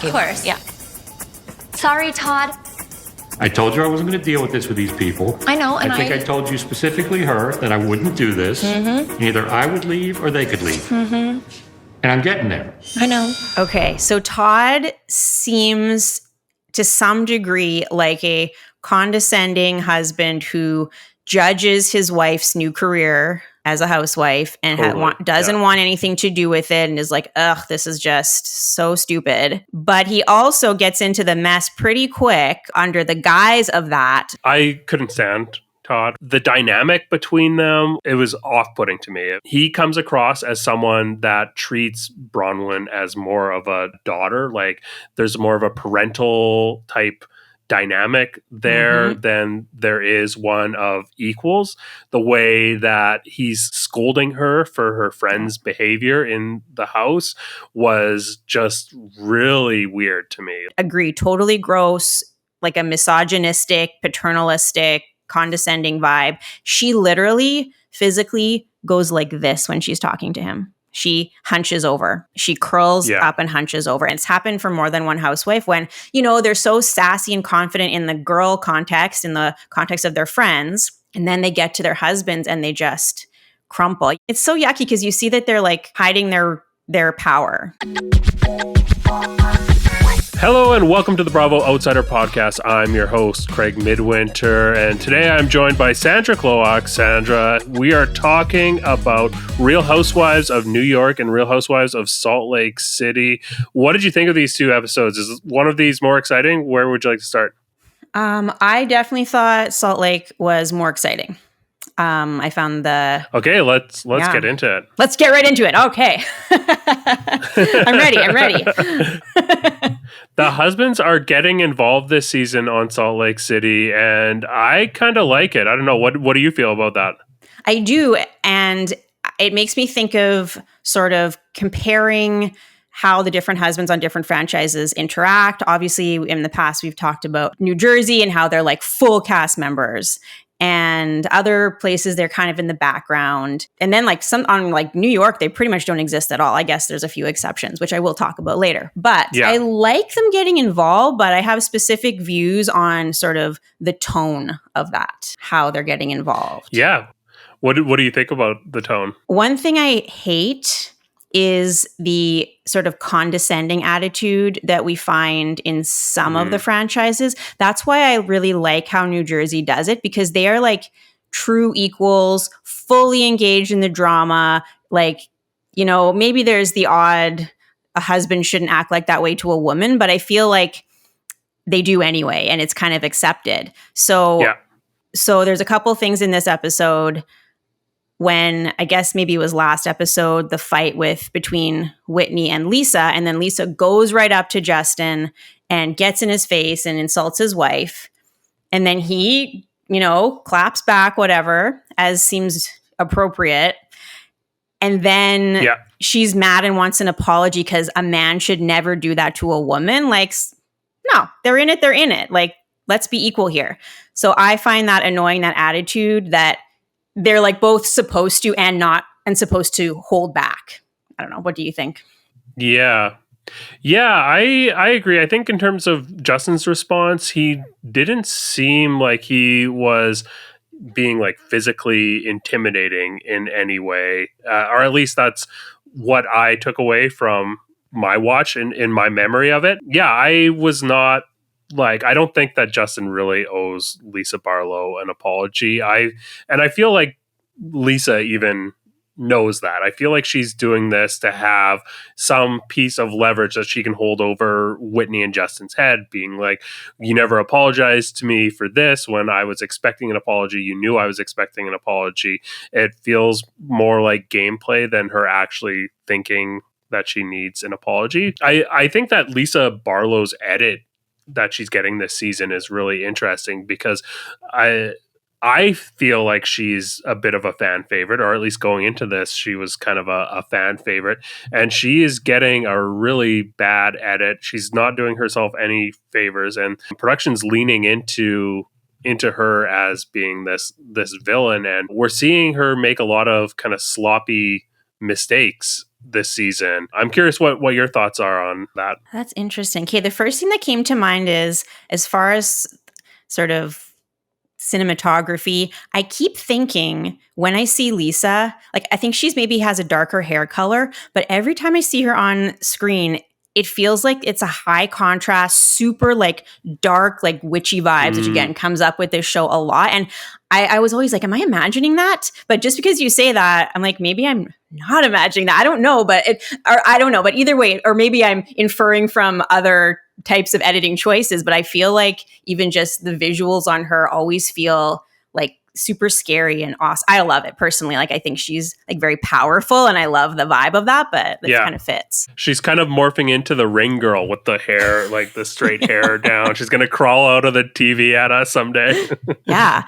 Of course. Yeah. Sorry, Todd. I told you I wasn't going to deal with this with these people. I know, and I think I told you specifically her that I wouldn't do this. Mm-hmm. Either I would leave or they could leave. Mm-hmm. And I'm getting there. I know. Okay, so Todd seems to some degree like a condescending husband who judges his wife's new career as a housewife and doesn't want anything to do with it and is like, ugh, this is just so stupid. But he also gets into the mess pretty quick under the guise of that. I couldn't stand Todd. The dynamic between them, it was off-putting to me. He comes across as someone that treats Bronwyn as more of a daughter. Like there's more of a parental type dynamic there than there is one of equals. The way that he's scolding her for her friend's behavior in the house was just really weird to me. Agree. Totally gross, like a misogynistic, paternalistic, condescending vibe. She literally physically goes like this when she's talking to him. She hunches over. She curls up and hunches over. And it's happened for more than one housewife when, you know, they're so sassy and confident in the girl context, in the context of their friends. And then they get to their husbands and they just crumple. It's so yucky because you see that they're like hiding their power. Hello and welcome to the Bravo Outsider Podcast. I'm your host, Craig Midwinter, and today I'm joined by Sandra Klowak. Sandra, we are talking about Real Housewives of New York and Real Housewives of Salt Lake City. What did you think of these two episodes? Is one of these more exciting? Where would you like to start? I definitely thought Salt Lake was more exciting. I found Okay, let's get into it. Let's get right into it. Okay. I'm ready. The husbands are getting involved this season on Salt Lake City, and I kind of like it. I don't know. What do you feel about that? I do, and it makes me think of sort of comparing how the different husbands on different franchises interact. Obviously, in the past, we've talked about New Jersey and how they're like full cast members. And other places, they're kind of in the background. And then like some on like New York, they pretty much don't exist at all. I guess there's a few exceptions, which I will talk about later. But I like them getting involved, but I have specific views on sort of the tone of that, how they're getting involved. Yeah. What do you think about the tone? One thing I hate is the sort of condescending attitude that we find in some of the franchises. That's why I really like how New Jersey does it, because they are like true equals, fully engaged in the drama. Like, you know, maybe there's the odd, a husband shouldn't act like that way to a woman, but I feel like they do anyway, and it's kind of accepted. So there's a couple things in this episode when I guess maybe it was last episode, the fight between Whitney and Lisa. And then Lisa goes right up to Justin and gets in his face and insults his wife. And then he, you know, claps back, whatever, as seems appropriate. And then she's mad and wants an apology because a man should never do that to a woman. Like, no, they're in it. Like, let's be equal here. So I find that annoying, that attitude that they're like both supposed to and not, and supposed to hold back. I don't know. What do you think? Yeah, I agree. I think in terms of Justin's response, he didn't seem like he was being like physically intimidating in any way, or at least that's what I took away from my watch in my memory of it. Yeah, I was not like, I don't think that Justin really owes Lisa Barlow an apology. I feel like Lisa even knows that. I feel like she's doing this to have some piece of leverage that she can hold over Whitney and Justin's head, being like, you never apologized to me for this when I was expecting an apology. You knew I was expecting an apology. It feels more like gameplay than her actually thinking that she needs an apology. I think that Lisa Barlow's edit that she's getting this season is really interesting because I feel like she's a bit of a fan favorite, or at least going into this, she was kind of a fan favorite, and she is getting a really bad edit. She's not doing herself any favors, and production's leaning into her as being this villain, and we're seeing her make a lot of kind of sloppy mistakes this season. I'm curious what your thoughts are on that. That's interesting. Okay, the first thing that came to mind is, as far as sort of cinematography, I keep thinking when I see Lisa, like I think she's maybe has a darker hair color, but every time I see her on screen, it feels like it's a high contrast, super like dark, like witchy vibes, which again comes up with this show a lot. And I was always like, am I imagining that? But just because you say that, I'm like, maybe I'm not imagining that. I don't know, but I don't know. But either way, or maybe I'm inferring from other types of editing choices. But I feel like even just the visuals on her always feel like super scary and awesome. I love it personally. Like I think she's like very powerful, and I love the vibe of that. But it kind of fits. She's kind of morphing into the Ring girl with the hair, like the straight hair down. She's gonna crawl out of the TV at us someday. Yeah.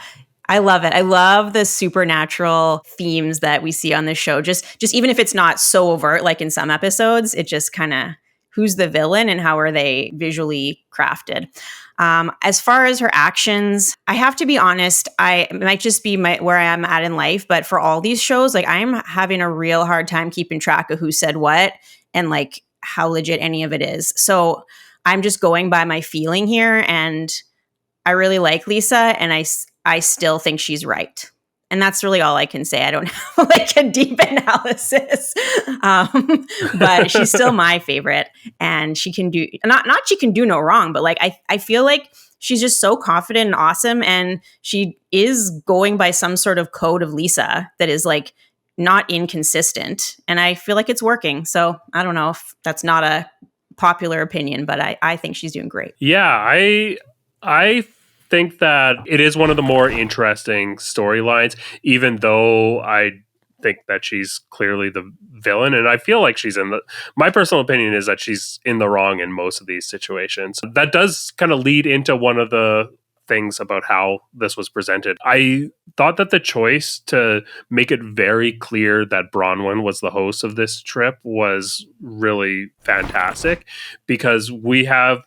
I love it. I love the supernatural themes that we see on this show. Just even if it's not so overt, like in some episodes, it just kind of who's the villain and how are they visually crafted. As far as her actions, I have to be honest, it might just be where I am at in life, but for all these shows, like I'm having a real hard time keeping track of who said what and like how legit any of it is. So I'm just going by my feeling here, and I really like Lisa, and I still think she's right. And that's really all I can say. I don't have like a deep analysis, but she's still my favorite, and she can do not she can do no wrong, but like I feel like she's just so confident and awesome, and she is going by some sort of code of Lisa that is like not inconsistent, and I feel like it's working. So I don't know if that's not a popular opinion, but I think she's doing great. Yeah, I think that it is one of the more interesting storylines, even though I think that she's clearly the villain. And I feel like my personal opinion is that she's in the wrong in most of these situations. That does kind of lead into one of the things about how this was presented. I thought that the choice to make it very clear that Bronwyn was the host of this trip was really fantastic, because we have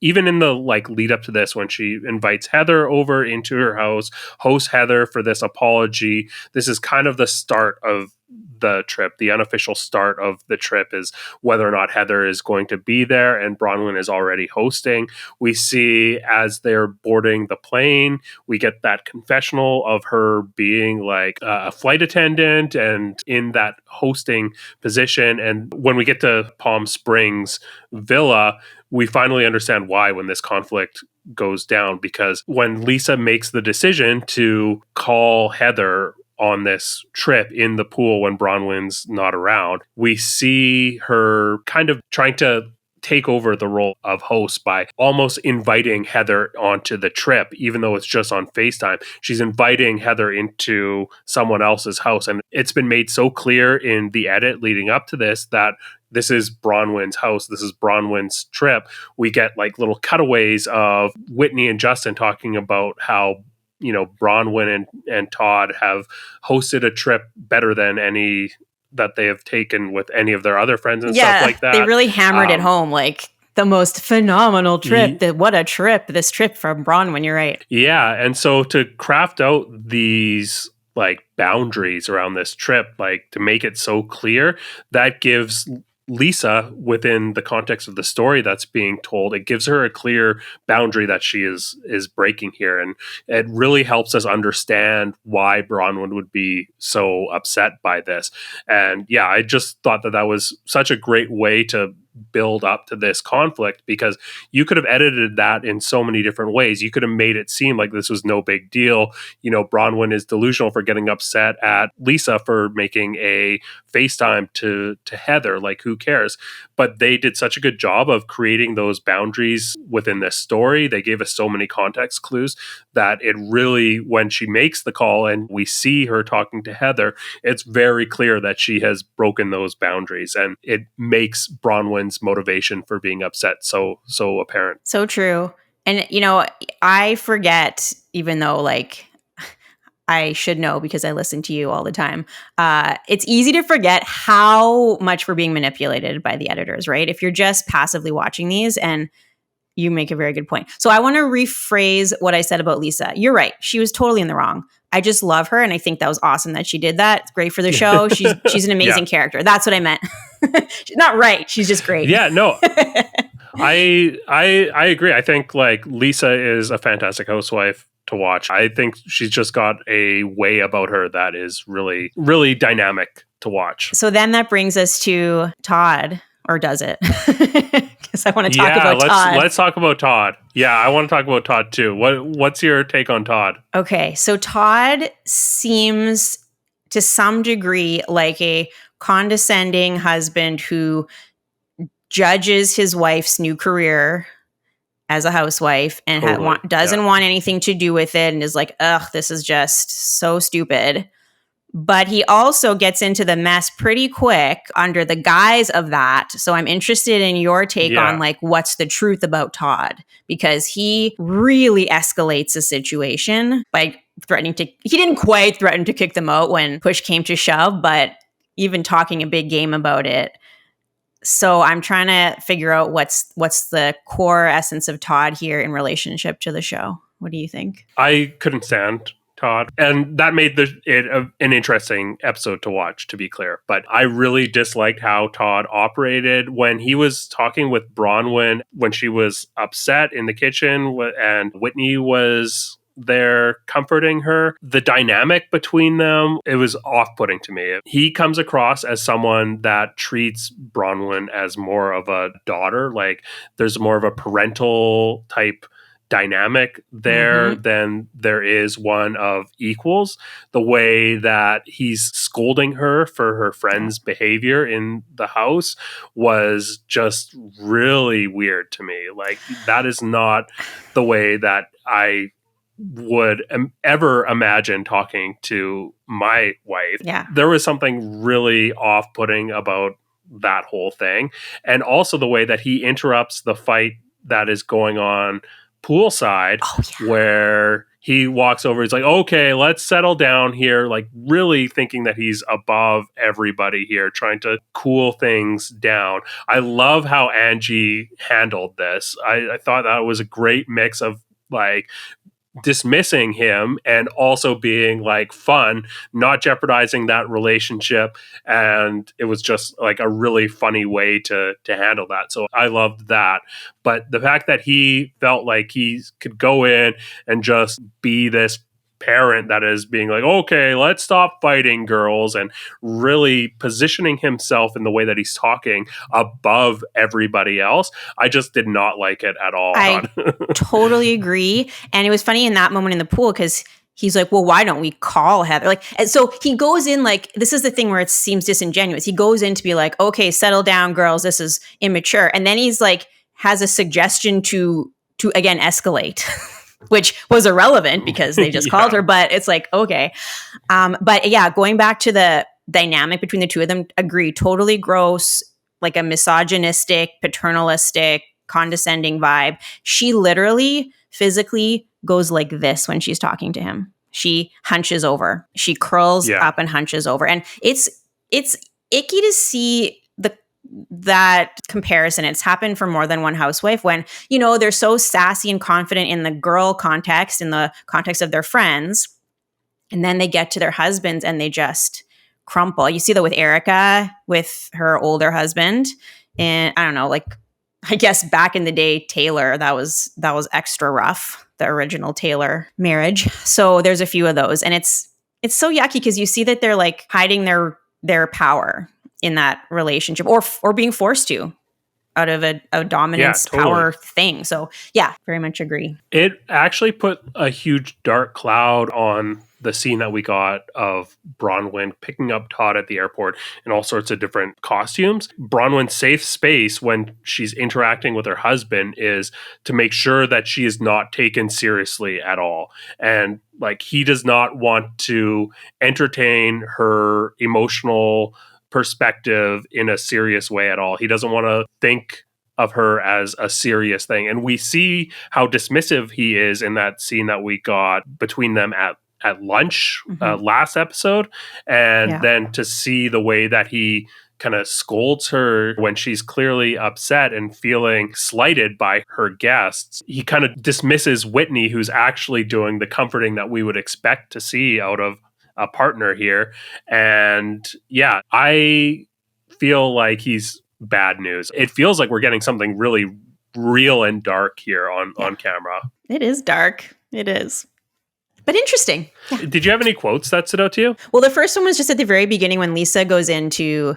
even in the like lead up to this, when she invites Heather over into her house, hosts Heather for this apology, this is kind of the start of the trip. The unofficial start of the trip is whether or not Heather is going to be there, and Bronwyn is already hosting. We see as they're boarding the plane, we get that confessional of her being like a flight attendant and in that hosting position. And when we get to Palm Springs Villa, we finally understand why when this conflict goes down, because when Lisa makes the decision to call Heather on this trip in the pool when Bronwyn's not around, we see her kind of trying to take over the role of host by almost inviting Heather onto the trip, even though it's just on FaceTime. She's inviting Heather into someone else's house. And it's been made so clear in the edit leading up to this that this is Bronwyn's house. This is Bronwyn's trip. We get like little cutaways of Whitney and Justin talking about how, you know, Bronwyn and Todd have hosted a trip better than any that they have taken with any of their other friends and stuff like that. They really hammered it home, like the most phenomenal trip. What a trip, this trip from Bronwyn, you're right. Yeah, and so to craft out these like boundaries around this trip, like to make it so clear, that gives Lisa, within the context of the story that's being told, it gives her a clear boundary that she is breaking here. And it really helps us understand why Bronwyn would be so upset by this. And yeah, I just thought that was such a great way to build up to this conflict, because you could have edited that in so many different ways. You could have made it seem like this was no big deal. You know, Bronwyn is delusional for getting upset at Lisa for making a FaceTime to Heather. Like, who cares? But they did such a good job of creating those boundaries within this story. They gave us so many context clues that it really, when she makes the call and we see her talking to Heather, it's very clear that she has broken those boundaries, and it makes Bronwyn's motivation for being upset so apparent. So true. And, you know, I forget, even though like I should know because I listen to you all the time. It's easy to forget how much we're being manipulated by the editors, right? If you're just passively watching these, and you make a very good point. So I want to rephrase what I said about Lisa. You're right. She was totally in the wrong. I just love her, and I think that was awesome that she did that. It's great for the show. She's an amazing character. That's what I meant. She's not right. She's just great. Yeah, no. I agree. I think like Lisa is a fantastic housewife to watch. I think she's just got a way about her that is really, really dynamic to watch. So then that brings us to Todd, or does it? Because I want to talk about Todd. Let's talk about Todd. Yeah, I want to talk about Todd too. What's your take on Todd? Okay, so Todd seems to some degree like a condescending husband who judges his wife's new career as a housewife and doesn't want anything to do with it and is like, ugh, this is just so stupid. But he also gets into the mess pretty quick under the guise of that. So I'm interested in your take on like, what's the truth about Todd? Because he really escalates the situation by he didn't quite threaten to kick them out when push came to shove, but even talking a big game about it. So I'm trying to figure out what's the core essence of Todd here in relationship to the show. What do you think? I couldn't stand Todd, and that made it an interesting episode to watch, to be clear. But I really disliked how Todd operated when he was talking with Bronwyn when she was upset in the kitchen and Whitney was there comforting her. The dynamic between them, it was off-putting to me. He comes across as someone that treats Bronwyn as more of a daughter, like there's more of a parental type dynamic there than there is one of equals. The way that he's scolding her for her friend's behavior in the house was just really weird to me. Like, that is not the way that I would ever imagine talking to my wife. Yeah. There was something really off-putting about that whole thing. And also the way that he interrupts the fight that is going on poolside, where he walks over, he's like, okay, let's settle down here, like really thinking that he's above everybody here, trying to cool things down. I love how Angie handled this. I thought that was a great mix of like dismissing him and also being like fun, not jeopardizing that relationship. And it was just like a really funny way to handle that. So I loved that. But the fact that he felt like he could go in and just be this parent that is being like, okay, let's stop fighting, girls, and really positioning himself in the way that he's talking above everybody else, I just did not like it at all. I totally agree. And it was funny in that moment in the pool because he's like, well, why don't we call Heather? Like, and so he goes in like, this is the thing where it seems disingenuous. He goes in to be like, okay, settle down, girls. This is immature. And then he's like, has a suggestion to again, escalate. Which was irrelevant because they just called her, but it's like, okay. But yeah, going back to the dynamic between the two of them, agree, totally gross, like a misogynistic, paternalistic, condescending vibe. She literally physically goes like this when she's talking to him. She hunches over. She curls up and hunches over. And it's icky to see that comparison. It's happened for more than one housewife when, you know, they're so sassy and confident in the girl context, in the context of their friends, and then they get to their husbands and they just crumple. You see that with Erica, with her older husband. And I don't know, like, I guess back in the day, Taylor, that was extra rough, the original Taylor marriage. So there's a few of those. And it's so yucky because you see that they're like hiding their power in that relationship or being forced to out of a dominance power thing. So yeah, very much agree. It actually put a huge dark cloud on the scene that we got of Bronwyn picking up Todd at the airport in all sorts of different costumes. Bronwyn's safe space when she's interacting with her husband is to make sure that she is not taken seriously at all. And like, he does not want to entertain her emotional perspective in a serious way at all. He doesn't want to think of her as a serious thing. And we see how dismissive he is in that scene that we got between them at lunch last episode. And then to see the way that he kind of scolds her when she's clearly upset and feeling slighted by her guests. He kind of dismisses Whitney, who's actually doing the comforting that we would expect to see out of a partner here. And yeah, I feel like he's bad news. It feels like we're getting something really real and dark here on camera. It is dark. It is. But interesting. Yeah. Did you have any quotes that stood out to you? Well, the first one was just at the very beginning when Lisa goes into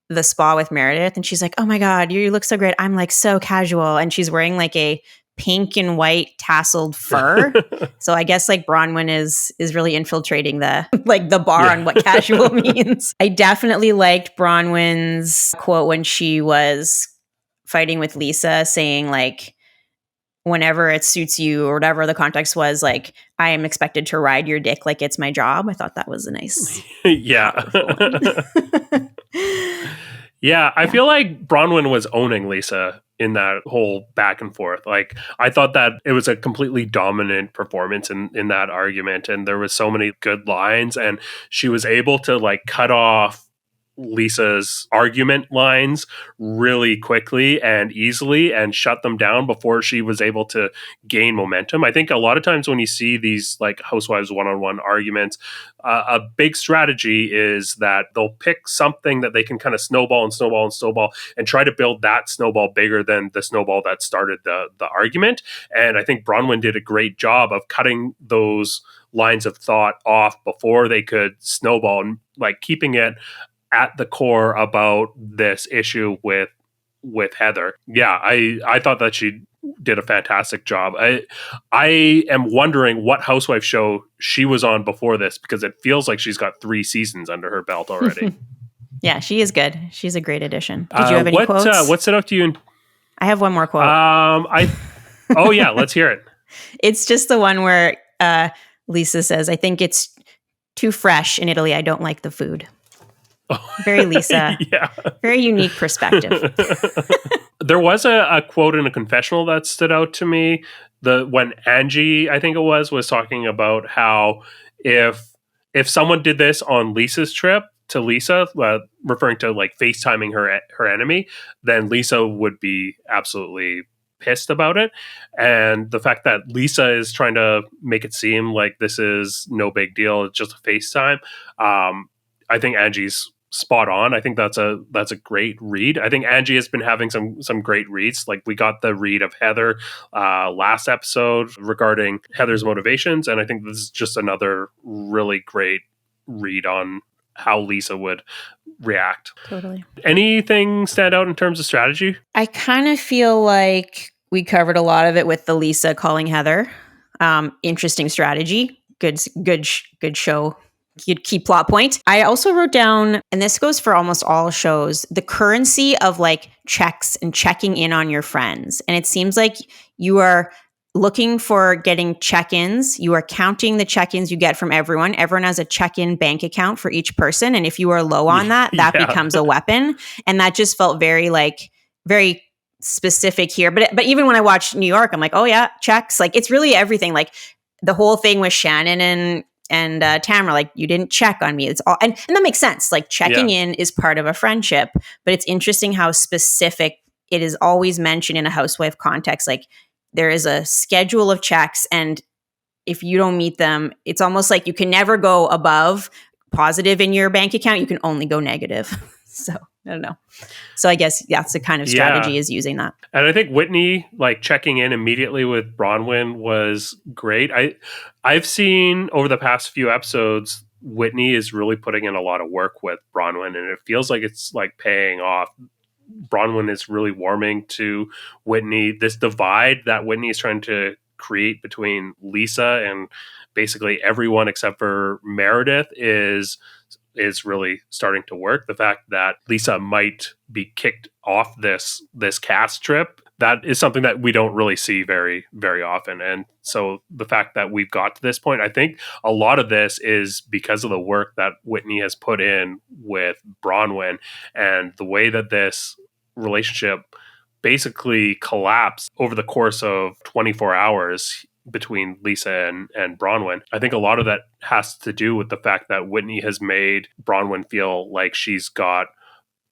the spa with Meredith and she's like, oh my God, you look so great. I'm like so casual. And she's wearing like a pink and white tasseled fur. So I guess like Bronwyn is really infiltrating the like the bar on what casual means. I definitely liked Bronwyn's quote when she was fighting with Lisa saying like, whenever it suits you or whatever the context was, like, I am expected to ride your dick like it's my job. I thought that was a nice. Yeah. Yeah, I feel like Bronwyn was owning Lisa in that whole back and forth. Like, I thought that it was a completely dominant performance in that argument. And there was so many good lines, and she was able to like cut off Lisa's argument lines really quickly and easily and shut them down before she was able to gain momentum. I think a lot of times when you see these like housewives one-on-one arguments, a big strategy is that they'll pick something that they can kind of snowball and try to build that snowball bigger than the snowball that started the argument. And I think Bronwyn did a great job of cutting those lines of thought off before they could snowball and like keeping it at the core about this issue with Heather. Yeah, I thought that she did a fantastic job. I am wondering what housewife show she was on before this, because it feels like she's got 3 seasons under her belt already. Yeah, she is good. She's a great addition. Did you have any quotes? What stood out to you? I have one more quote. Oh yeah, let's hear it. It's just the one where Lisa says, I think it's too fresh in Italy. I don't like the food. Very Lisa. Yeah. Very unique perspective. There was a quote in a confessional that stood out to me. When Angie, I think it was talking about how if someone did this on Lisa's trip to Lisa, referring to like FaceTiming her enemy, then Lisa would be absolutely pissed about it. And the fact that Lisa is trying to make it seem like this is no big deal, it's just a FaceTime. I think Angie's spot on. I think that's a great read. I think Angie has been having some great reads. Like we got the read of Heather last episode regarding Heather's motivations, and I think this is just another really great read on how Lisa would react. Totally. Anything stand out in terms of strategy? I kind of feel like we covered a lot of it with the Lisa calling Heather. Interesting strategy. Good show. Key plot point. I also wrote down, and this goes for almost all shows, the currency of like checks and checking in on your friends. And it seems like you are looking for getting check-ins. You are counting the check-ins you get from everyone. Everyone has a check-in bank account for each person. And if you are low on that becomes a weapon. And that just felt very specific here. But even when I watched New York, I'm like, oh yeah, checks. Like it's really everything. Like the whole thing with Shannon and Tamara, like you didn't check on me. It's all, and that makes sense. Like checking in is part of a friendship, but it's interesting how specific it is always mentioned in a housewife context. Like there is a schedule of checks, and if you don't meet them, it's almost like you can never go above positive in your bank account. You can only go negative. So I don't know. So I guess that's the kind of strategy is using that. And I think Whitney like checking in immediately with Bronwyn was great. I've seen over the past few episodes, Whitney is really putting in a lot of work with Bronwyn, and it feels like it's like paying off. Bronwyn is really warming to Whitney. This divide that Whitney is trying to create between Lisa and basically everyone except for Meredith is really starting to work. The fact that Lisa might be kicked off this cast trip, that is something that we don't really see very, very often. And so the fact that we've got to this point, I think a lot of this is because of the work that Whitney has put in with Bronwyn and the way that this relationship basically collapsed over the course of 24 hours between Lisa and Bronwyn. I think a lot of that has to do with the fact that Whitney has made Bronwyn feel like she's got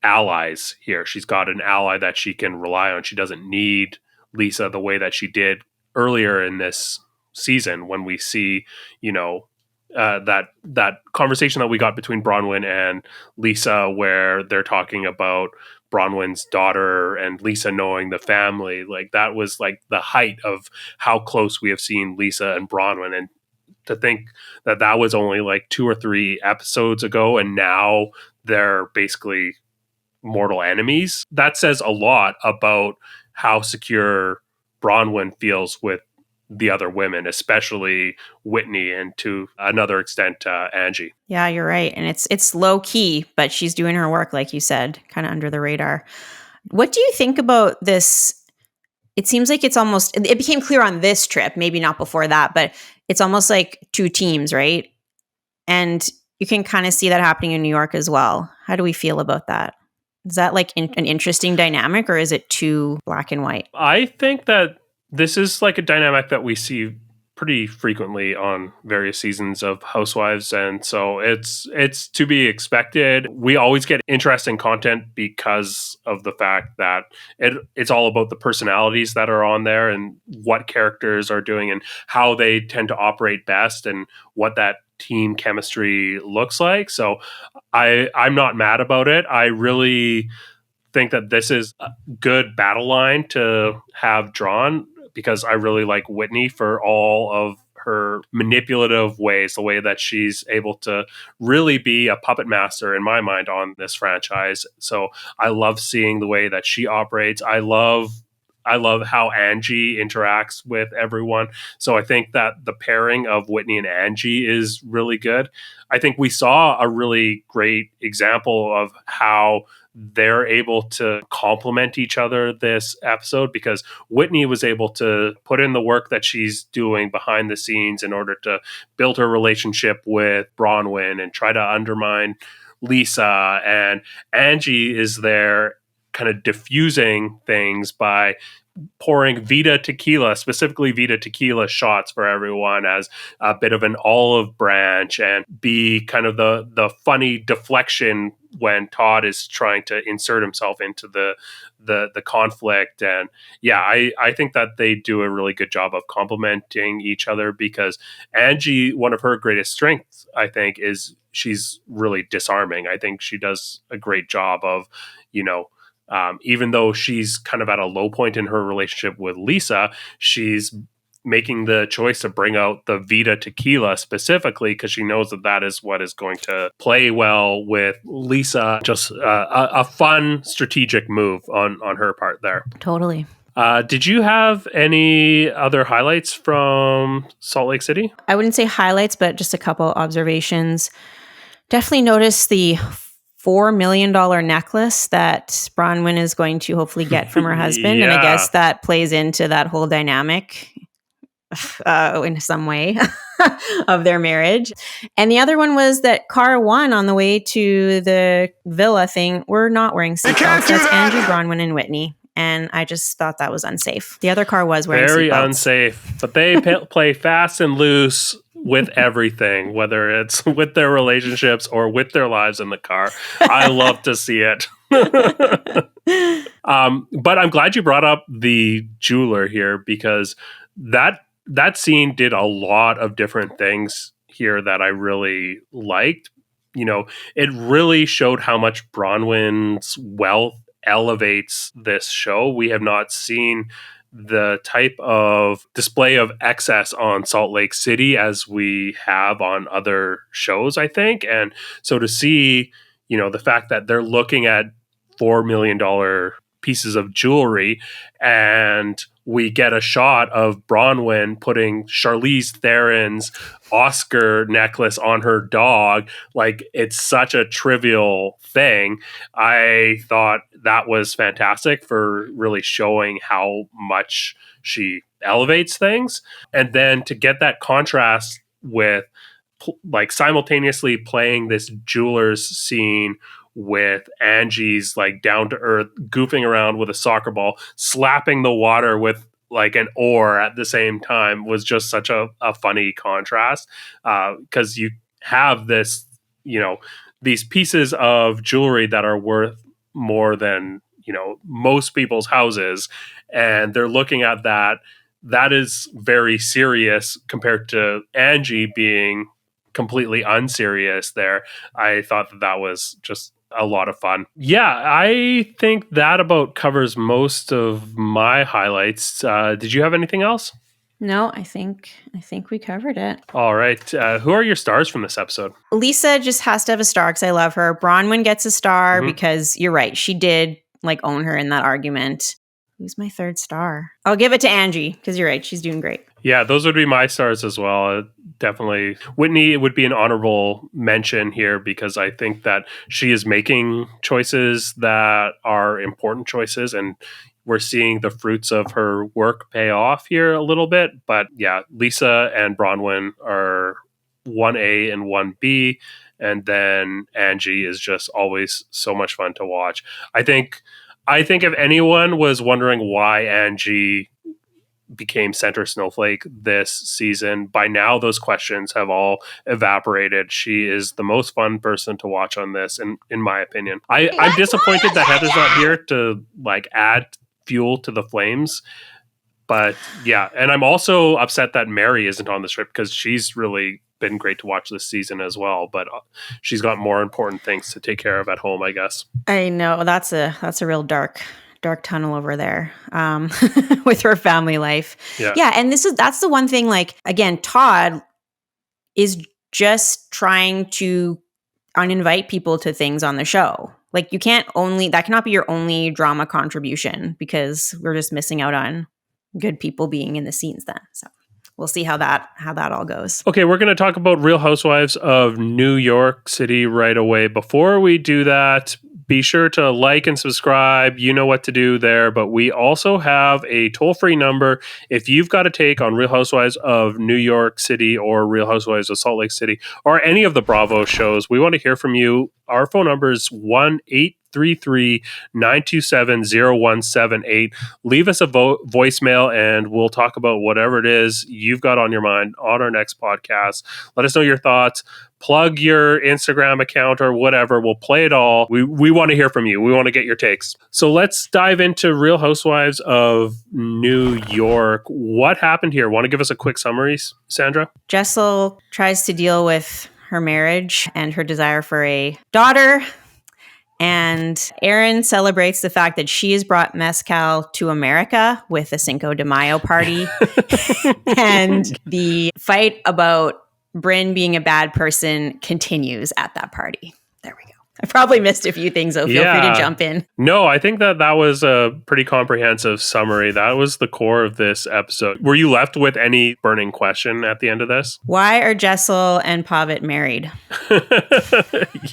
allies here. She's got an ally that she can rely on. She doesn't need Lisa the way that she did earlier in this season when we see, that conversation that we got between Bronwyn and Lisa, where they're talking about Bronwyn's daughter and Lisa knowing the family. Like that was like the height of how close we have seen Lisa and Bronwyn. And to think that that was only like 2 or 3 episodes ago, and now they're basically mortal enemies, that says a lot about how secure Bronwyn feels with the other women, especially Whitney, and to another extent, Angie. Yeah, you're right. And it's low key, but she's doing her work, like you said, kind of under the radar. What do you think about this? It seems like it became clear on this trip, maybe not before that, but it's almost like 2 teams, right? And you can kind of see that happening in New York as well. How do we feel about that? Is that like an interesting dynamic, or is it too black and white? I think that this is like a dynamic that we see pretty frequently on various seasons of Housewives, and so it's to be expected. We always get interesting content because of the fact that it's all about the personalities that are on there and what characters are doing and how they tend to operate best and what that team chemistry looks like. So I'm not mad about it. I really think that this is a good battle line to have drawn, because I really like Whitney for all of her manipulative ways, the way that she's able to really be a puppet master in my mind on this franchise. So I love seeing the way that she operates. I love how Angie interacts with everyone. So I think that the pairing of Whitney and Angie is really good. I think we saw a really great example of how they're able to complement each other this episode, because Whitney was able to put in the work that she's doing behind the scenes in order to build her relationship with Bronwyn and try to undermine Lisa. And Angie is there kind of diffusing things by pouring Vita tequila, specifically Vita tequila shots for everyone as a bit of an olive branch, and be kind of the funny deflection when Todd is trying to insert himself into the conflict. And yeah, I think that they do a really good job of complementing each other, because Angie, one of her greatest strengths, I think, is she's really disarming. I think she does a great job of, even though she's kind of at a low point in her relationship with Lisa, she's making the choice to bring out the Vita tequila specifically because she knows that that is what is going to play well with Lisa. Just a fun strategic move on her part there. Totally. Did you have any other highlights from Salt Lake City? I wouldn't say highlights, but just a couple observations. Definitely noticed the $4 million necklace that Bronwyn is going to hopefully get from her husband. Yeah. And I guess that plays into that whole dynamic in some way of their marriage. And the other one was that car 1 on the way to the villa thing were not wearing seatbelts. That's Angie, Bronwyn, and Whitney. And I just thought that was unsafe. The other car was wearing very seatbelts. Unsafe, but they play fast and loose with everything, whether it's with their relationships or with their lives in the car. I love to see it. But I'm glad you brought up the jeweler here, because that scene did a lot of different things here that I really liked. It really showed how much Bronwyn's wealth elevates this show. We have not seen the type of display of excess on Salt Lake City as we have on other shows, I think. And so to see, the fact that they're looking at $4 million pieces of jewelry, and we get a shot of Bronwyn putting Charlize Theron's Oscar necklace on her dog. Like, it's such a trivial thing. I thought that was fantastic for really showing how much she elevates things. And then to get that contrast with like simultaneously playing this jeweler's scene with Angie's like down to earth goofing around with a soccer ball, slapping the water with like an oar at the same time, was just such a funny contrast, because you have this, these pieces of jewelry that are worth more than, most people's houses. And they're looking at that. That is very serious compared to Angie being completely unserious there. I thought that was just a lot of fun. Yeah, I think that about covers most of my highlights. Did you have anything else? No, I think we covered it. All right. Who are your stars from this episode? Lisa just has to have a star because I love her. Bronwyn gets a star because you're right. She did own her in that argument. Who's my third star? I'll give it to Angie because you're right. She's doing great. Yeah, those would be my stars as well. Definitely. Whitney would be an honorable mention here because I think that she is making choices that are important choices, and we're seeing the fruits of her work pay off here a little bit. But yeah, Lisa and Bronwyn are 1A and 1B. And then Angie is just always so much fun to watch. I think if anyone was wondering why Angie became center snowflake this season, by now those questions have all evaporated. She is the most fun person to watch on this, in my opinion. I'm disappointed that Heather's not here to add fuel to the flames. But yeah, and I'm also upset that Mary isn't on the strip because she's really been great to watch this season as well. But she's got more important things to take care of at home, I guess. I know that's a real dark tunnel over there with her family life. Yeah, and that's the one thing. Again, Todd is just trying to uninvite people to things on the show. You can't that cannot be your only drama contribution because we're just missing out on good people being in the scenes then. So we'll see how that all goes. Okay, we're going to talk about Real Housewives of New York City right away. Before we do that, be sure to like and subscribe. You know what to do there. But we also have a toll-free number. If you've got a take on Real Housewives of New York City or Real Housewives of Salt Lake City or any of the Bravo shows, we want to hear from you. Our phone number is 1-833-927-0178. Leave us a voicemail and we'll talk about whatever it is you've got on your mind on our next podcast. Let us know your thoughts. Plug your Instagram account or whatever. We'll play it all. We want to hear from you. We want to get your takes. So let's dive into Real Housewives of New York. What happened here? Want to give us a quick summary, Sandra? Jessel tries to deal with her marriage and her desire for a daughter. And Erin celebrates the fact that she has brought mezcal to America with a Cinco de Mayo party. And the fight about Brynn being a bad person continues at that party. There we go. I probably missed a few things, so feel free to jump in. No, I think that was a pretty comprehensive summary. That was the core of this episode. Were you left with any burning question at the end of this? Why are Jessel and Pavitt married?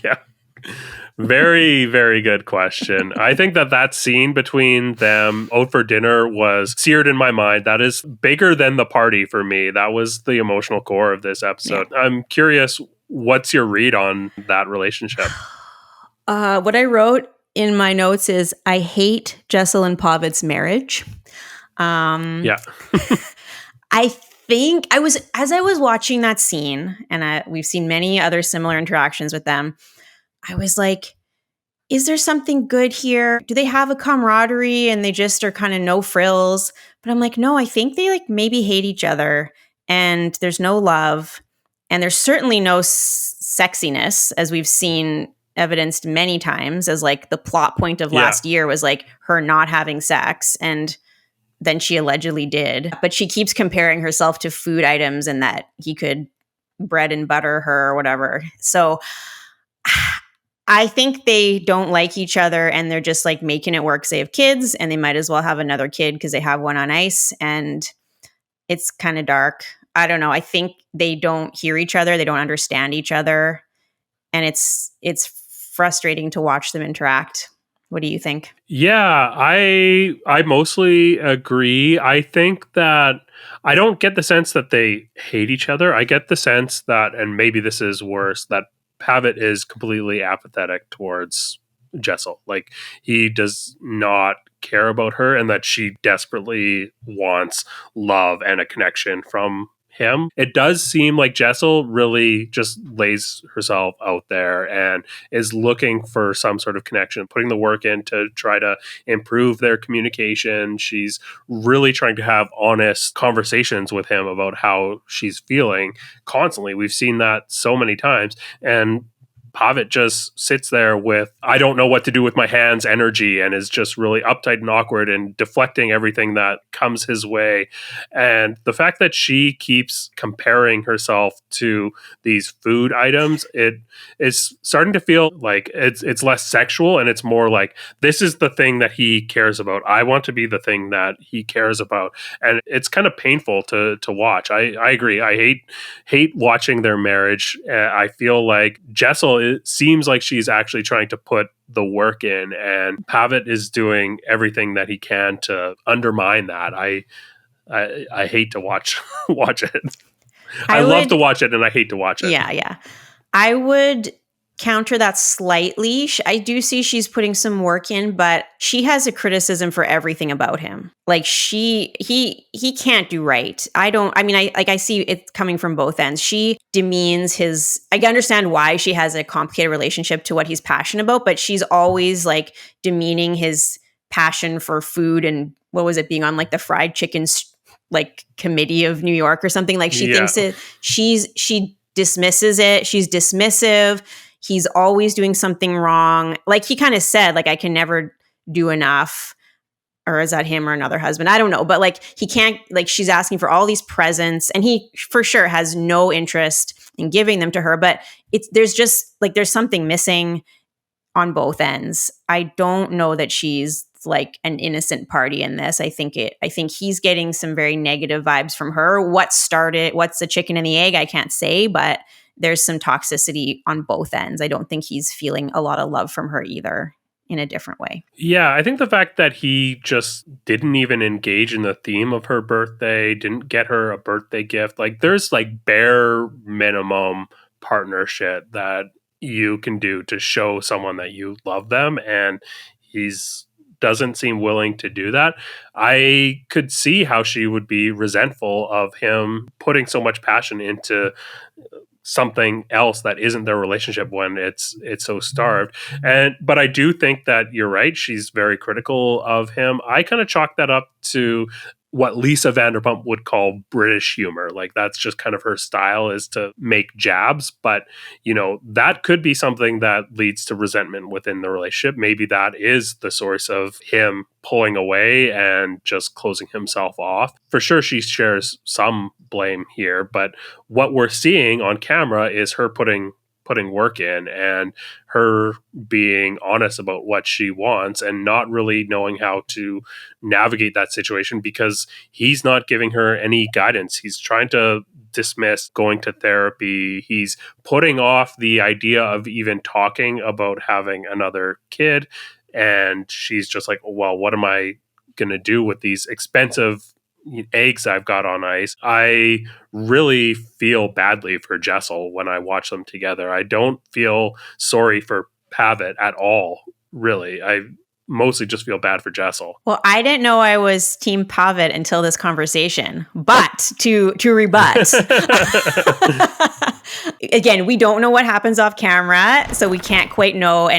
Yeah. Very, very good question. I think that scene between them out for dinner was seared in my mind. That is bigger than the party for me. That was the emotional core of this episode. Yeah. I'm curious, what's your read on that relationship? What I wrote in my notes is, I hate Jessel and Pavitt's marriage. Yeah. I think as I was watching that scene, and we've seen many other similar interactions with them, I was like, is there something good here? Do they have a camaraderie and they just are kind of no frills? But I'm like, no, I think they maybe hate each other and there's no love and there's certainly no sexiness, as we've seen evidenced many times as the plot point of last year was her not having sex, and then she allegedly did. But she keeps comparing herself to food items and that he could bread and butter her or whatever. So I think they don't like each other and they're just making it work. They have kids and they might as well have another kid because they have one on ice, and it's kind of dark. I don't know. I think they don't hear each other. They don't understand each other. And it's frustrating to watch them interact. What do you think? Yeah, I mostly agree. I think that I don't get the sense that they hate each other. I get the sense that, and maybe this is worse, that Pavitt is completely apathetic towards Jessel. He does not care about her, and that she desperately wants love and a connection from him. It does seem like Jessel really just lays herself out there and is looking for some sort of connection, putting the work in to try to improve their communication. She's really trying to have honest conversations with him about how she's feeling constantly. We've seen that so many times. And Pavitt just sits there with, I don't know what to do with my hands energy, and is just really uptight and awkward and deflecting everything that comes his way. And the fact that she keeps comparing herself to these food items, it is starting to feel like it's less sexual and it's more like, this is the thing that he cares about. I want to be the thing that he cares about. And it's kind of painful to watch. I agree. I hate watching their marriage. I feel like Jessel, it seems like she's actually trying to put the work in, and Pavitt is doing everything that he can to undermine that. I hate to watch it. I love to watch it, and I hate to watch it. Yeah. I would counter that slightly. I do see she's putting some work in, but she has a criticism for everything about him. Like he can't do right. I see it coming from both ends. She demeans his, I understand why she has a complicated relationship to what he's passionate about, but she's always like demeaning his passion for food and what was it, being on like the fried chicken like committee of New York or something. Like she thinks it, she dismisses it. She's dismissive. He's always doing something wrong. Like he kind of said, like, I can never do enough. Or is that him or another husband? I don't know. But like he can't, like she's asking for all these presents and he for sure has no interest in giving them to her. But there's something missing on both ends. I don't know that she's like an innocent party in this. I think he's getting some very negative vibes from her. What's the chicken and the egg? I can't say, but there's some toxicity on both ends. I don't think he's feeling a lot of love from her either, in a different way. Yeah, I think the fact that he just didn't even engage in the theme of her birthday, didn't get her a birthday gift, like there's like bare minimum partnership that you can do to show someone that you love them, and he's doesn't seem willing to do that. I could see how she would be resentful of him putting so much passion into something else that isn't their relationship when it's so starved. But I do think that you're right. She's very critical of him. I kind of chalk that up to what Lisa Vanderpump would call British humor. Like that's just kind of her style, is to make jabs. But, that could be something that leads to resentment within the relationship. Maybe that is the source of him pulling away and just closing himself off. For sure, she shares some blame here, but what we're seeing on camera is her putting work in and her being honest about what she wants and not really knowing how to navigate that situation because he's not giving her any guidance. He's trying to dismiss going to therapy. He's putting off the idea of even talking about having another kid. And she's just like, well, what am I going to do with these expensive eggs I've got on ice? I really feel badly for Jessel when I watch them together. I don't feel sorry for Pavitt at all, really. I mostly just feel bad for Jessel. Well, I didn't know I was Team Pavitt until this conversation, but to rebut, again, we don't know what happens off camera, so we can't quite know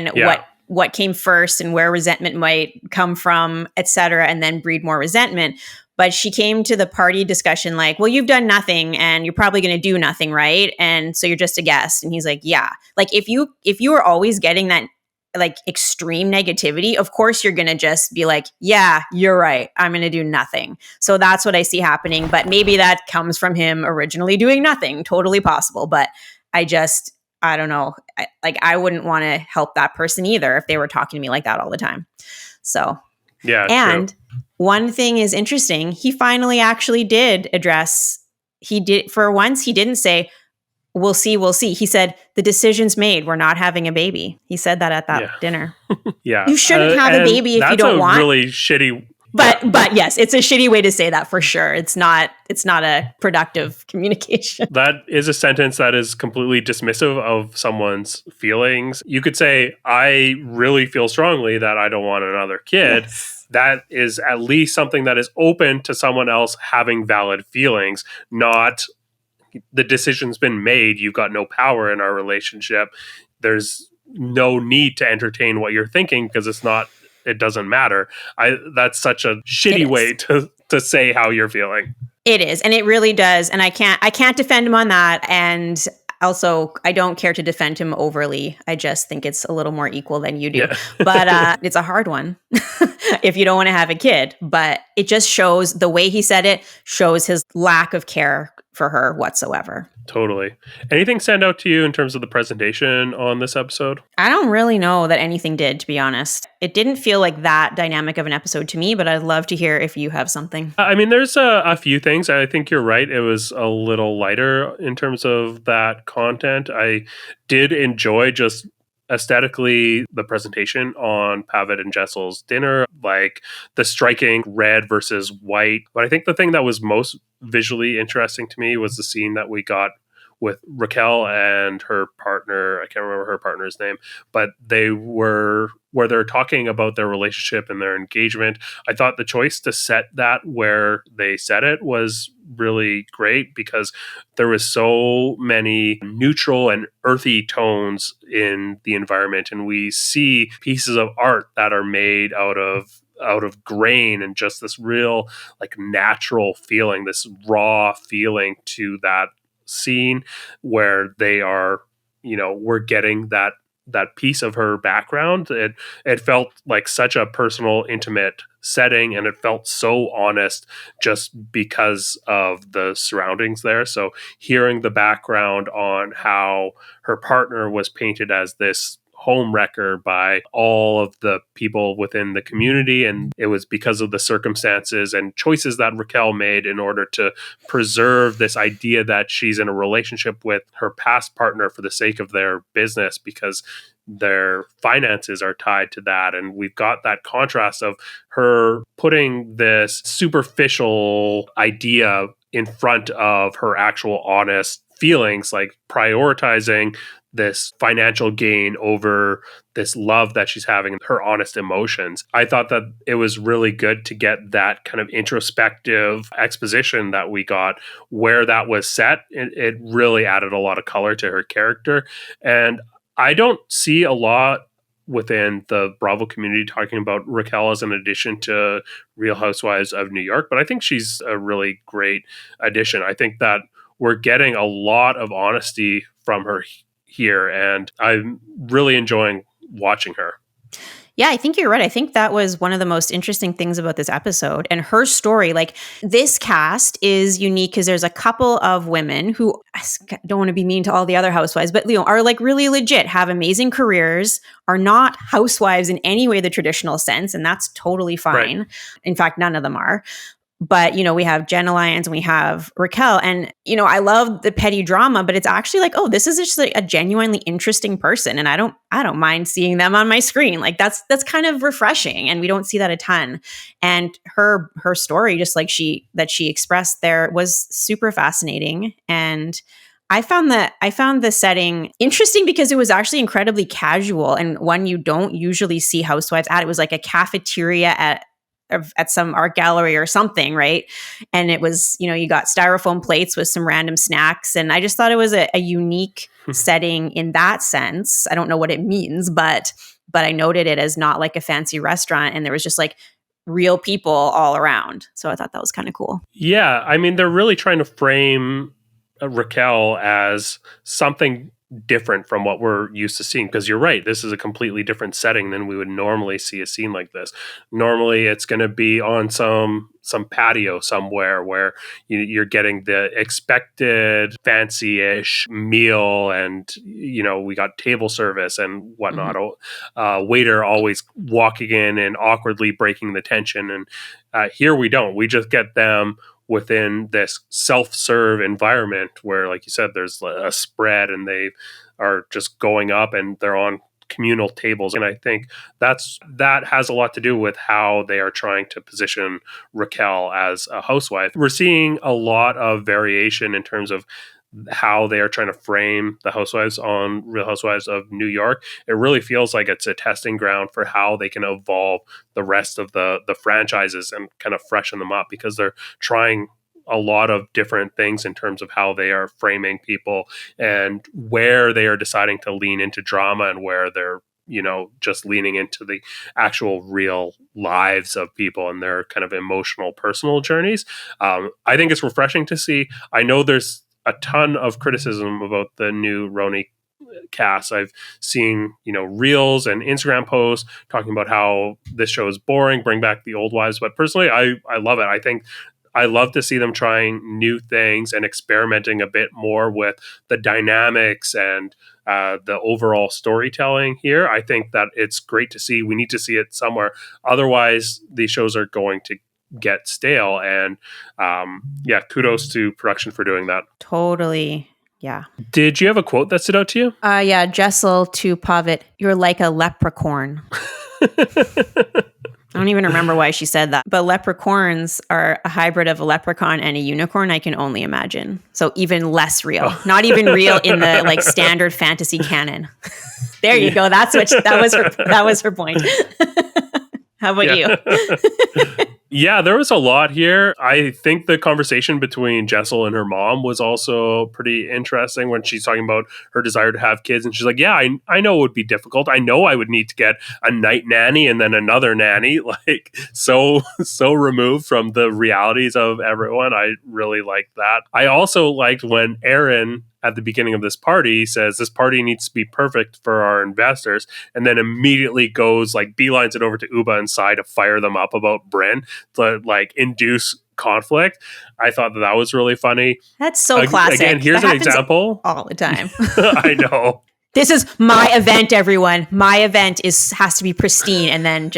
what came first and where resentment might come from, et cetera, and then breed more resentment. But she came to the party discussion like, well, you've done nothing and you're probably going to do nothing, right? And so you're just a guest. And he's like, yeah. Like if you are always getting that like extreme negativity, of course you're going to just be like, yeah, you're right. I'm going to do nothing. So that's what I see happening. But maybe that comes from him originally doing nothing. Totally possible. But I don't know. I wouldn't want to help that person either if they were talking to me like that all the time. So, yeah. And true. One thing is interesting. He finally actually did address, for once, he didn't say, we'll see. He said, the decision's made. We're not having a baby. He said that at that dinner. Yeah. You shouldn't have a baby if you don't want. That's a really shitty. But yes, it's a shitty way to say that for sure. It's not a productive communication. That is a sentence that is completely dismissive of someone's feelings. You could say, I really feel strongly that I don't want another kid. Yes. That is at least something that is open to someone else having valid feelings, not the decision's been made. You've got no power in our relationship. There's no need to entertain what you're thinking because it doesn't matter. That's such a shitty way to say how you're feeling. It is, and it really does. And I can't defend him on that. And also, I don't care to defend him overly. I just think it's a little more equal than you do. Yeah. But it's a hard one if you don't want to have a kid. But it just shows the way he said it shows his lack of care for her whatsoever. Totally. Anything stand out to you in terms of the presentation on this episode? I don't really know that anything did, to be honest. It didn't feel like that dynamic of an episode to me, but I'd love to hear if you have something. I mean, there's a few things. I think you're right. It was a little lighter in terms of that content. I did enjoy just aesthetically the presentation on Pavitt and Jessel's dinner, like the striking red versus white. But I think the thing that was most visually interesting to me was the scene that we got with Raquel and her partner. I can't remember her partner's name, but where they're talking about their relationship and their engagement. I thought the choice to set that where they set it was really great because there was so many neutral and earthy tones in the environment. And we see pieces of art that are made out of grain and just this real like natural feeling, this raw feeling to that scene where they are, we're getting that piece of her background. It felt like such a personal, intimate setting, and it felt so honest just because of the surroundings there. So hearing the background on how her partner was painted as this home wrecker by all of the people within the community, and it was because of the circumstances and choices that Raquel made in order to preserve this idea that she's in a relationship with her past partner for the sake of their business because their finances are tied to that. And we've got that contrast of her putting this superficial idea in front of her actual honest feelings, like prioritizing this financial gain over this love that she's having, her honest emotions. I thought that it was really good to get that kind of introspective exposition that we got where that was set. It really added a lot of color to her character. And I don't see a lot within the Bravo community talking about Raquel as an addition to Real Housewives of New York, but I think she's a really great addition. I think that we're getting a lot of honesty from her here, and I'm really enjoying watching her. Yeah, I think you're right. I think that was one of the most interesting things about this episode and her story. Like, this cast is unique because there's a couple of women who, I don't want to be mean to all the other housewives, but are like really legit, have amazing careers, are not housewives in any way the traditional sense, and that's totally fine. Right. In fact, none of them are. But, we have Jenna Lyons and we have Raquel. And, I love the petty drama, but it's actually like, oh, this is just like a genuinely interesting person. And I don't mind seeing them on my screen. Like that's kind of refreshing. And we don't see that a ton. And her story, just like she expressed there, was super fascinating. And I found the setting interesting because it was actually incredibly casual and one you don't usually see housewives at. It was like a cafeteria at some art gallery or something, right? And it was, you got styrofoam plates with some random snacks. And I just thought it was a unique setting in that sense. I don't know what it means, but I noted it as not like a fancy restaurant. And there was just like real people all around. So I thought that was kind of cool. Yeah. I mean, they're really trying to frame Raquel as something different from what we're used to seeing, because you're right, this is a completely different setting than we would normally see a scene like this. Normally it's going to be on some patio somewhere where you're getting the expected fancy-ish meal, and we got table service and whatnot. Waiter always walking in and awkwardly breaking the tension, and here we don't. We just get them within this self-serve environment where, like you said, there's a spread and they are just going up and they're on communal tables. And I think that has a lot to do with how they are trying to position Raquel as a housewife. We're seeing a lot of variation in terms of how they are trying to frame the housewives on Real Housewives of New York. It really feels like it's a testing ground for how they can evolve the rest of the franchises and kind of freshen them up, because they're trying a lot of different things in terms of how they are framing people and where they are deciding to lean into drama and where they're, just leaning into the actual real lives of people and their kind of emotional, personal journeys. I think it's refreshing to see. I know there's a ton of criticism about the new Roni cast. I've seen, reels and Instagram posts talking about how this show is boring, bring back the old wives. But personally, I love it. I think I love to see them trying new things and experimenting a bit more with the dynamics and the overall storytelling here. I think that it's great to see. We need to see it somewhere. Otherwise, these shows are going to get stale. And kudos to production for doing that. Totally. Yeah. Did you have a quote that stood out to you? Yeah, Jessel to Pavitt, you're like a leprechaun. I don't even remember why she said that. But leprechauns are a hybrid of a leprechaun and a unicorn, I can only imagine. So even less real. Not even real in the standard fantasy canon. There you go. That was her point. How about you? Yeah, there was a lot here. I think the conversation between Jessel and her mom was also pretty interesting when she's talking about her desire to have kids. And she's like, yeah, I know it would be difficult. I know I would need to get a night nanny and then another nanny, so removed from the realities of everyone. I really liked that. I also liked when Aaron at the beginning of this party says this party needs to be perfect for our investors, and then immediately goes beelines it over to Uba and Sai to fire them up about Bryn to induce conflict. I thought that was really funny. That's so classic. Again, here's an example. All the time. I know. This is my event, everyone. My event has to be pristine, and then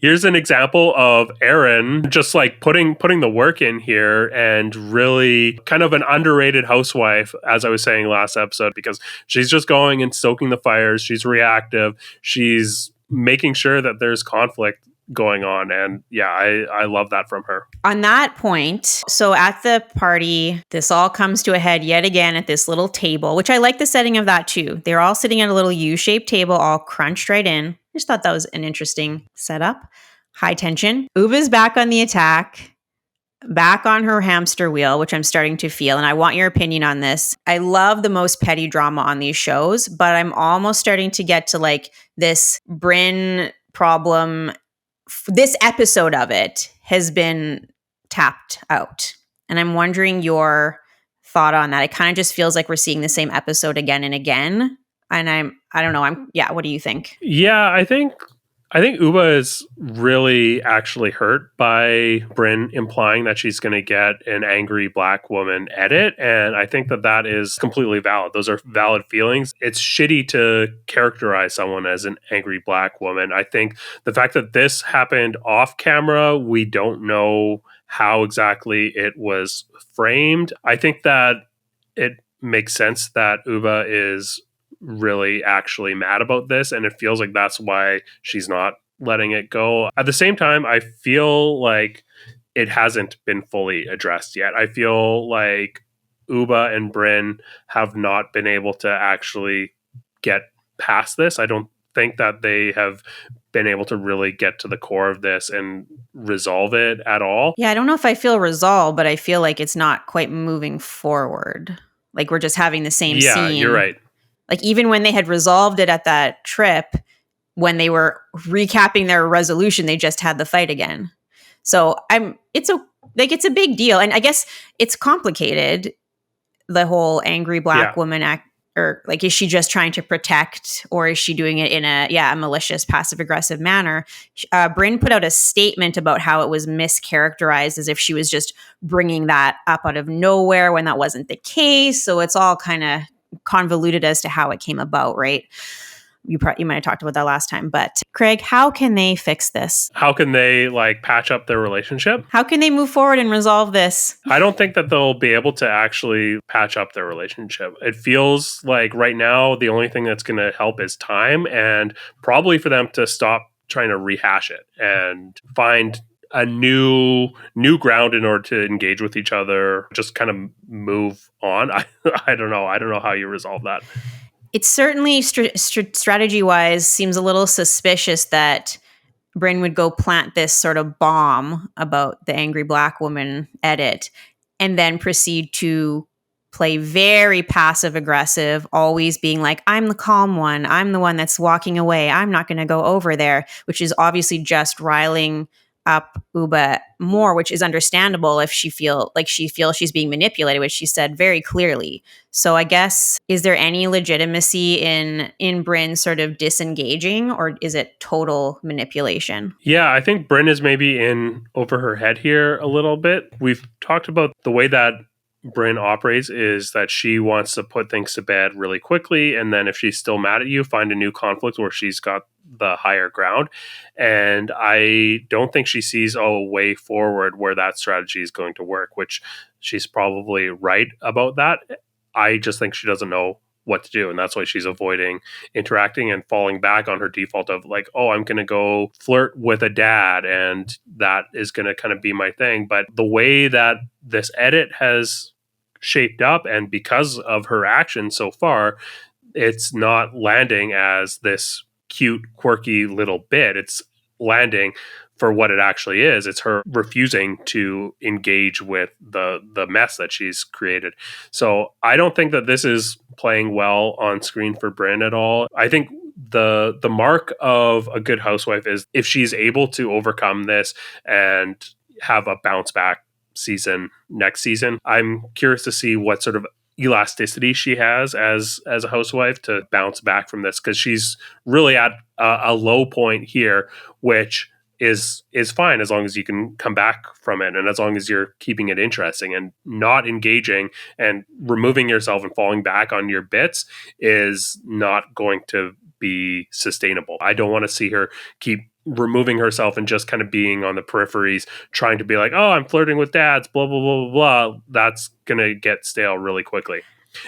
Here's an example of Erin just putting the work in here and really kind of an underrated housewife, as I was saying last episode, because she's just going and stoking the fires. She's reactive. She's making sure that there's conflict going on. And yeah, I love that from her. On that point, so at the party, this all comes to a head yet again at this little table, which I like the setting of that too. They're all sitting at a little U-shaped table, all crunched right in. I just thought that was an interesting setup. High tension. Uba's back on the attack, back on her hamster wheel, which I'm starting to feel. And I want your opinion on this. I love the most petty drama on these shows, but I'm almost starting to get to this Bryn problem. This episode of it has been tapped out. And I'm wondering your thought on that. It kind of just feels like we're seeing the same episode again and again. And I don't know. What do you think? Yeah, I think Uba is really actually hurt by Bryn implying that she's going to get an angry black woman edit. And I think that is completely valid. Those are valid feelings. It's shitty to characterize someone as an angry black woman. I think the fact that this happened off camera, we don't know how exactly it was framed. I think that it makes sense that Uba is really actually mad about this, and it feels like that's why she's not letting it go. At the same time, I feel like it hasn't been fully addressed yet. I feel like Uba and Bryn have not been able to actually get past this. I don't think that they have been able to really get to the core of this and resolve it at all. Yeah, I don't know if I feel resolved, but I feel like it's not quite moving forward. We're just having the same scene. Yeah, you're right. Even when they had resolved it at that trip, when they were recapping their resolution, they just had the fight again. So it's a big deal. And I guess it's complicated, the whole angry black woman act, or is she just trying to protect, or is she doing it in a malicious, passive aggressive manner? Bryn put out a statement about how it was mischaracterized as if she was just bringing that up out of nowhere when that wasn't the case. So it's all kind of convoluted as to how it came about, right? You might have talked about that last time, but Craig, how can they fix this? How can they patch up their relationship? How can they move forward and resolve this? I don't think that they'll be able to actually patch up their relationship. It feels like right now the only thing that's going to help is time, and probably for them to stop trying to rehash it and find a new ground in order to engage with each other, just kind of move on. I don't know. I don't know how you resolve that. It certainly strategy-wise seems a little suspicious that Bryn would go plant this sort of bomb about the angry black woman edit and then proceed to play very passive aggressive, always being like, I'm the calm one. I'm the one that's walking away. I'm not going to go over there, which is obviously just riling up Uba more, which is understandable if she feels she's being manipulated, which she said very clearly. So I guess, is there any legitimacy in Bryn sort of disengaging, or is it total manipulation? Yeah, I think Bryn is maybe in over her head here a little bit. We've talked about the way that Bryn operates is that she wants to put things to bed really quickly, and then if she's still mad at you, find a new conflict where she's got the higher ground. And I don't think she sees a way forward where that strategy is going to work, which she's probably right about that. I just think she doesn't know what to do, and that's why she's avoiding interacting and falling back on her default of like, oh, I'm going to go flirt with a dad and that is going to kind of be my thing. But the way that this edit has shaped up, and because of her action so far, it's not landing as this cute, quirky little bit. It's landing for what it actually is. It's her refusing to engage with the mess that she's created. So I don't think that this is playing well on screen for Bryn at all. I think the mark of a good housewife is if she's able to overcome this and have a bounce back season next season. I'm curious to see what sort of elasticity she has as a housewife to bounce back from this, because she's really at a low point here, which is fine as long as you can come back from it, and as long as you're keeping it interesting and not engaging and removing yourself and falling back on your bits is not going to be sustainable. I don't want to see her keep removing herself and just kind of being on the peripheries, trying to be like, oh, I'm flirting with dads, blah, blah, blah, blah, blah. That's going to get stale really quickly.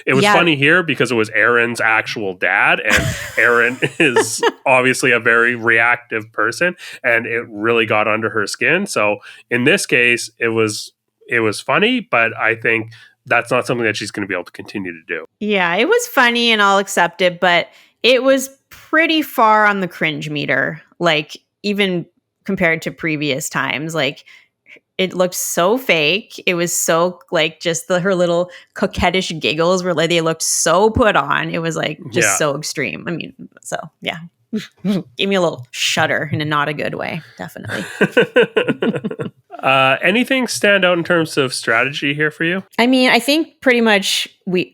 It was funny here because it was Aaron's actual dad, and Aaron is obviously a very reactive person, and it really got under her skin. So in this case, it was funny, but I think that's not something that she's going to be able to continue to do. Yeah, it was funny and I'll accept it, but it was pretty far on the cringe meter, like even compared to previous times. Like, it looked so fake. It was so like just her little coquettish giggles were like, they looked so put on. It was like just so extreme. I mean, so yeah. Gave me a little shudder in a not a good way, definitely. Anything stand out in terms of strategy here for you? I mean, I think pretty much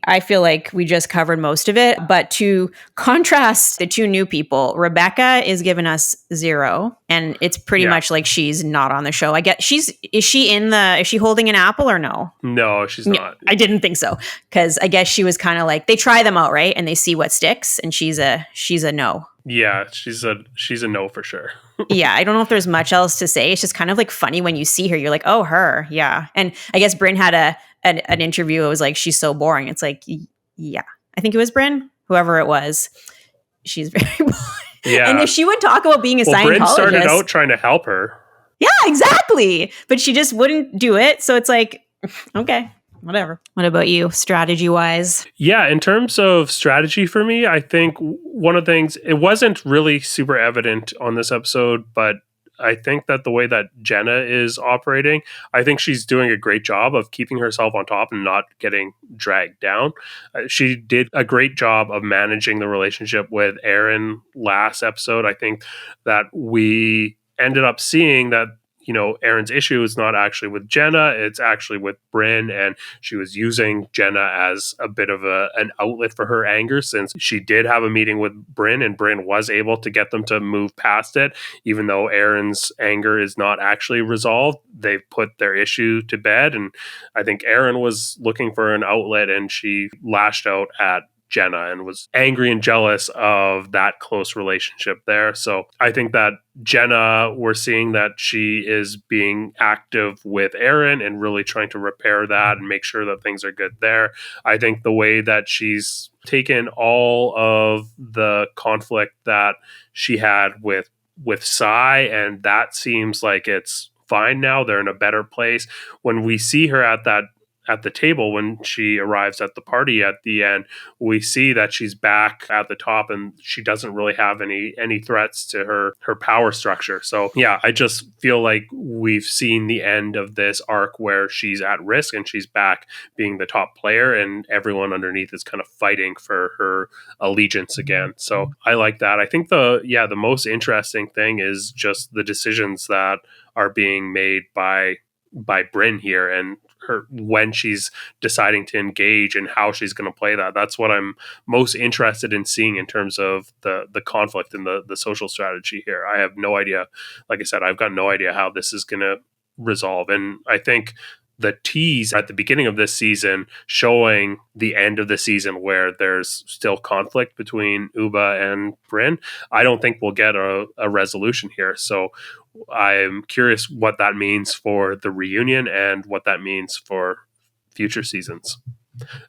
I feel like we just covered most of it. But to contrast the two new people, Rebecca is giving us 0, and it's pretty much like she's not on the show. I guess is she holding an apple or no? No, she's not. I didn't think so, because I guess she was kind of like, they try them out, right? And they see what sticks, and she's a no. Yeah, she's a no for sure. Yeah, I don't know if there's much else to say. It's just kind of like funny when you see her. You're like, oh, her. Yeah. And I guess Bryn had an interview. It was like, she's so boring. It's like, yeah. I think it was Bryn, whoever it was. She's very boring. Yeah. And if she would talk about being a Scientologist. Bryn started out trying to help her. Yeah, exactly. But she just wouldn't do it. So it's like, okay. Whatever. What about you, strategy-wise? Yeah, in terms of strategy for me, I think one of the things, it wasn't really super evident on this episode, but I think that the way that Jenna is operating, I think she's doing a great job of keeping herself on top and not getting dragged down. She did a great job of managing the relationship with Aaron last episode. I think that we ended up seeing that, you know, Aaron's issue is not actually with Jenna, it's actually with Bryn, and she was using Jenna as a bit of an outlet for her anger, since she did have a meeting with Bryn, and Bryn was able to get them to move past it. Even though Aaron's anger is not actually resolved, they've put their issue to bed, and I think Aaron was looking for an outlet, and she lashed out at Jenna and was angry and jealous of that close relationship there. So I think that Jenna, we're seeing that she is being active with Aaron and really trying to repair that and make sure that things are good there. I think the way that she's taken all of the conflict that she had with Sai, and that seems like it's fine now. They're in a better place. When we see her at at the table when she arrives at the party at the end, we see that she's back at the top and she doesn't really have any threats to her power structure. So yeah, I just feel like we've seen the end of this arc where she's at risk and she's back being the top player and everyone underneath is kind of fighting for her allegiance again. So I like that. I think the most interesting thing is just the decisions that are being made by Brynn here and her when she's deciding to engage and how she's going to play that. That's what I'm most interested in seeing in terms of the conflict and the social strategy here. I have no idea. Like I said, I've got no idea how this is going to resolve. And I think the tease at the beginning of this season showing the end of the season where there's still conflict between Uba and Brynn, I don't think we'll get a resolution here. So I'm curious what that means for the reunion and what that means for future seasons.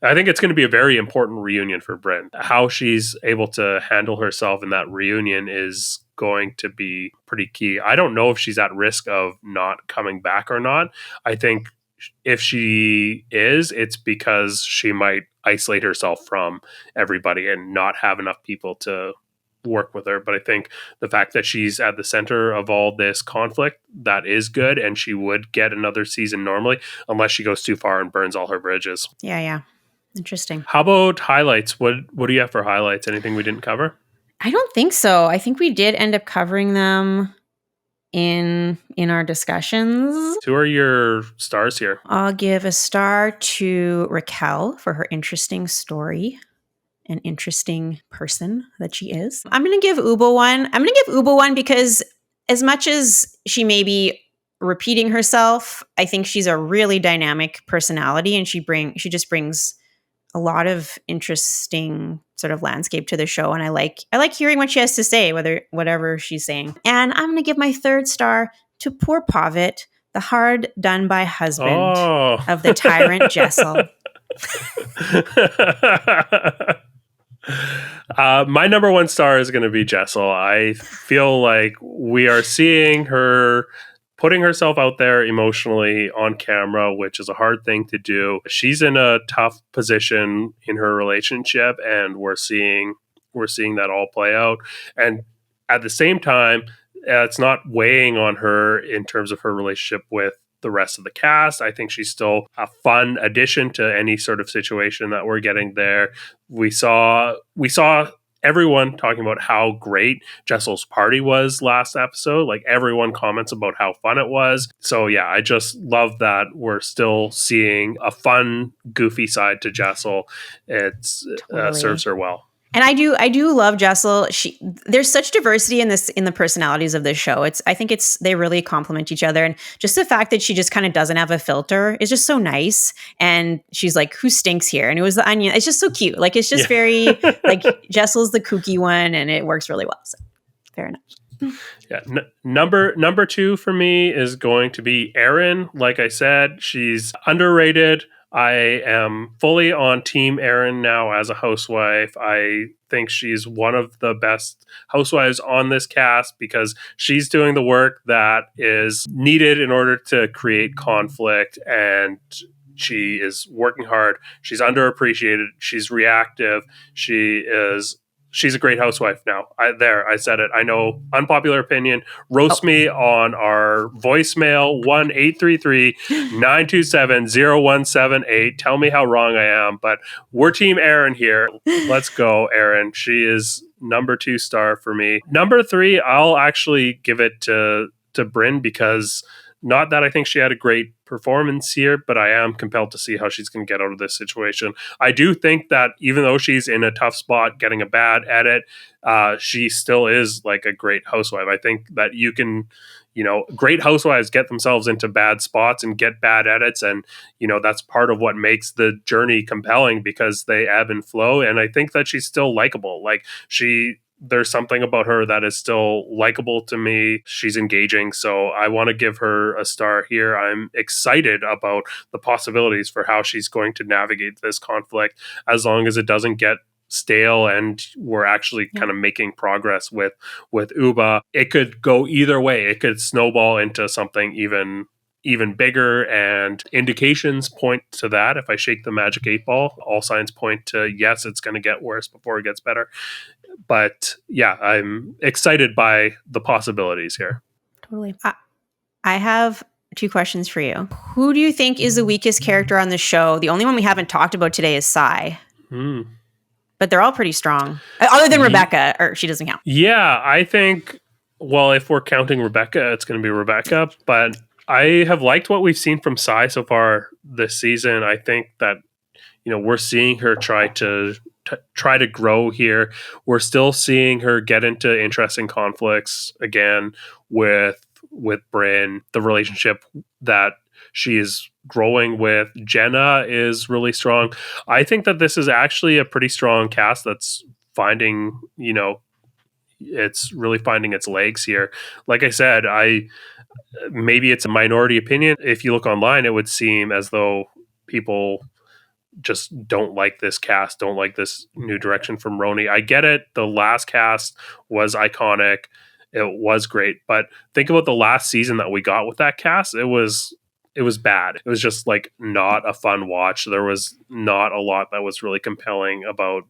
I think it's going to be a very important reunion for Brynn. How she's able to handle herself in that reunion is going to be pretty key. I don't know if she's at risk of not coming back or not. I think if she is, it's because she might isolate herself from everybody and not have enough people to work with her. But I think the fact that she's at the center of all this conflict, that is good, and she would get another season normally unless she goes too far and burns all her bridges. Yeah. Interesting. How about highlights? What do you have for highlights? Anything we didn't cover? I don't think so. I think we did end up covering them in our discussions. Who are your stars here? I'll give a star to Raquel for her interesting story. An interesting person that she is. I'm going to give Uba one because as much as she may be repeating herself, I think she's a really dynamic personality and she just brings a lot of interesting sort of landscape to the show. And I like hearing what she has to say, whatever she's saying. And I'm going to give my third star to poor Pavit, the hard done by husband of the tyrant Jessel. My number one star is going to be Jessel. I feel like we are seeing her putting herself out there emotionally on camera, which is a hard thing to do. She's in a tough position in her relationship, and we're seeing that all play out. And at the same time, it's not weighing on her in terms of her relationship with the rest of the cast. I think she's still a fun addition to any sort of situation that we're getting there. We saw everyone talking about how great Jessel's party was last episode. Like everyone comments about how fun it was. So yeah, I just love that we're still seeing a fun, goofy side to Jessel. It's Totally. Serves her well. And I do love Jessel. There's such diversity in the personalities of this show. I think they really complement each other. And just the fact that she just kind of doesn't have a filter is just so nice. And she's like, who stinks here? And it was the onion. It's just so cute. Like, it's just very, like, Jessel's the kooky one and it works really well. So fair enough. Yeah. Number two for me is going to be Erin. Like I said, she's underrated. I am fully on Team Erin now as a housewife. I think she's one of the best housewives on this cast because she's doing the work that is needed in order to create conflict, and she is working hard. She's underappreciated. She's reactive. She's a great housewife now. I said it. I know, unpopular opinion. Roast me on our voicemail, 1-833-927-0178. Tell me how wrong I am, but we're Team Erin here. Let's go, Erin. She is number 2 star for me. Number 3, I'll actually give it to Brynn because not that I think she had a great performance here, but I am compelled to see how she's going to get out of this situation. I do think that even though she's in a tough spot getting a bad edit, she still is like a great housewife. I think that you can, great housewives get themselves into bad spots and get bad edits. And, that's part of what makes the journey compelling because they ebb and flow. And I think that she's still likable. Like there's something about her that is still likable to me. She's engaging. So I want to give her a star here. I'm excited about the possibilities for how she's going to navigate this conflict as long as it doesn't get stale and we're actually kind of making progress with Uba. It could go either way. It could snowball into something even even bigger, and indications point to that. If I shake the magic 8 ball, all signs point to yes, it's going to get worse before it gets better. But yeah, I'm excited by the possibilities here. Totally. I have 2 questions for you. Who do you think is the weakest character on the show? The only one we haven't talked about today is Sai. But they're all pretty strong. Other than Rebecca, or she doesn't count. Yeah, I think, well, if we're counting Rebecca, it's going to be Rebecca. But I have liked what we've seen from Sai so far this season. I think that, we're seeing her try to grow here. We're still seeing her get into interesting conflicts again with Bryn. The relationship that she is growing with Jenna is really strong. I think that this is actually a pretty strong cast that's finding, it's really finding its legs here. Like I said, maybe it's a minority opinion. If you look online, it would seem as though people just don't like this cast, don't like this new direction from Roni. I get it. The last cast was iconic. It was great. But think about the last season that we got with that cast. It was bad. It was just like not a fun watch. There was not a lot that was really compelling about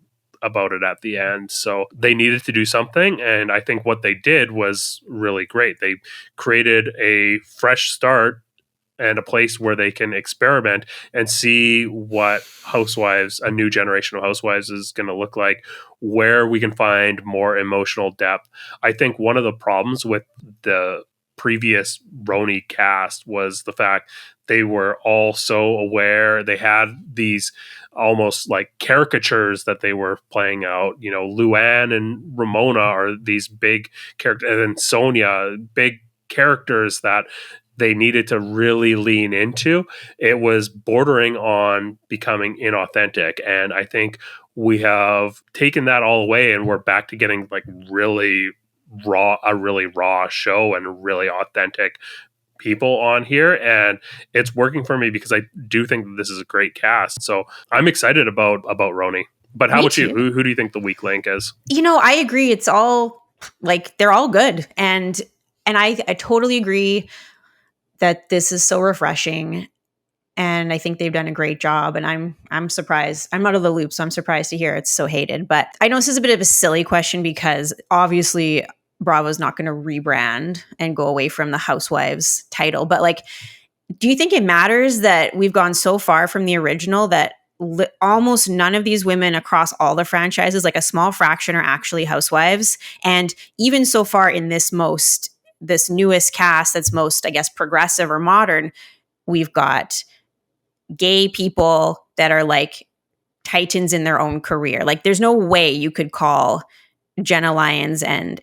it at the end. So they needed to do something. And I think what they did was really great. They created a fresh start and a place where they can experiment and see what a new generation of housewives is going to look like, where we can find more emotional depth. I think one of the problems with the previous Roni cast was the fact they were all so aware. They had these almost like caricatures that they were playing out. Luann and Ramona are these big characters, and then Sonia, big characters that they needed to really lean into. It was bordering on becoming inauthentic. And I think we have taken that all away, and we're back to getting like a really raw show and really authentic people on here. And it's working for me because I do think that this is a great cast. So I'm excited about Roni. But how about you? Who do you think the weak link is? I agree. It's all like, they're all good. And I totally agree that this is so refreshing, and I think they've done a great job. And I'm surprised. I'm out of the loop, so I'm surprised to hear it's so hated. But I know this is a bit of a silly question because obviously Bravo's not going to rebrand and go away from the Housewives title. But like, do you think it matters that we've gone so far from the original that almost none of these women across all the franchises, like a small fraction, are actually housewives? And even so far in this newest cast that's most, I guess, progressive or modern, we've got gay people that are like titans in their own career. Like, there's no way you could call Jenna Lyons and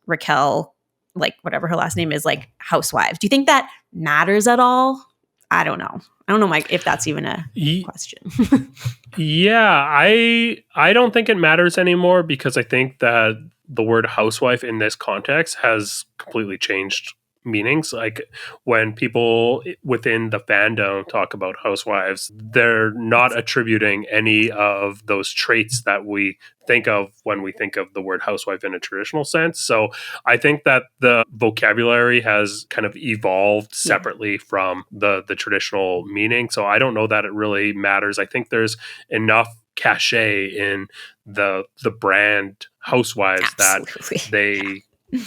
Raquel, like whatever her last name is, like housewives. Do you think that matters at all? I don't know, Mike, if that's even a question. Yeah, I don't think it matters anymore, because I think that the word housewife in this context has completely changed meanings. Like, when people within the fandom talk about housewives, they're not attributing any of those traits that we think of when we think of the word housewife in a traditional sense. So I think that the vocabulary has kind of evolved separately from the traditional meaning. So I don't know that it really matters. I think there's enough cachet in the brand housewives Absolutely. that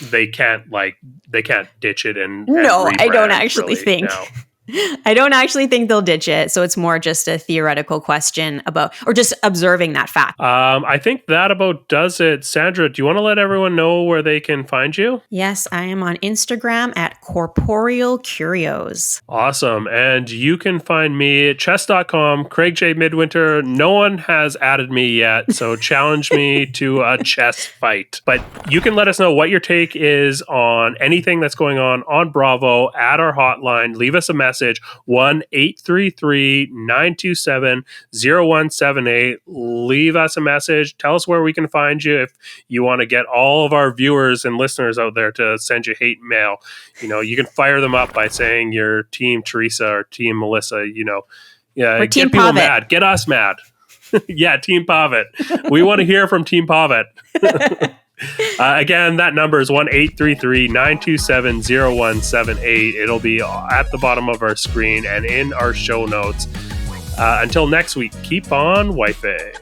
they can't ditch it and no, I don't rebrand, actually really, think now. I don't actually think they'll ditch it. So it's more just a theoretical question about, or just observing that fact. I think that about does it. Sandra, do you want to let everyone know where they can find you? Yes, I am on Instagram at Corporeal Curios. Awesome. And you can find me at chess.com, Craig J. Midwinter. No one has added me yet, so challenge me to a chess fight. But you can let us know what your take is on anything that's going on Bravo, at our hotline. Leave us a message, 1-833-927-0178. Leave us a message. Tell us where we can find you. If you want to get all of our viewers and listeners out there to send you hate mail, you can fire them up by saying you're Team Teresa or Team Melissa. Yeah, or Team get people Pavitt. mad. Get us mad. Yeah, Team Pavitt. We want to hear from Team Pavitt. Again, that number is 1-833-927-0178. It'll be at the bottom of our screen and in our show notes. Until next week, keep on wifing.